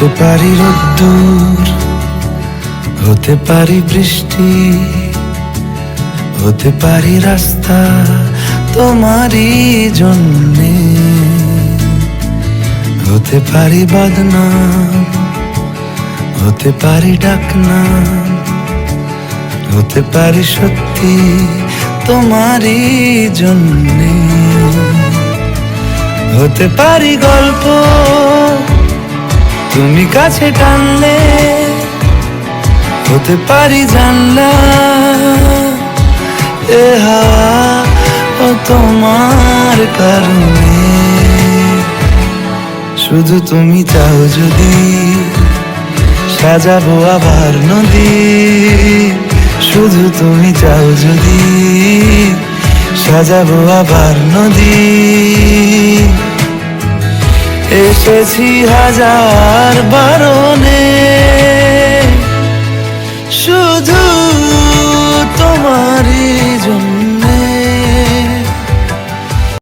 হতে পারি রোদ্দুর, হতে পারি বৃষ্টি, হতে পারি রাস্তা তোমারই জন্যে, হতে পারি বদনাম, হতে পারি ডাকনাম, হতে পারি সত্যি তোমারই জন্যে, হতে পারি গল্প তুমি কাছে টানলে, হতে পারি জানলা এ হাওয়া ও তোমার কারণে। শুধু তুমি চাও যদি সাজাবো আবার নদী, শুধু তুমি চাও যদি সাজাবো আবার নদী। এসেছি হাজার বারণে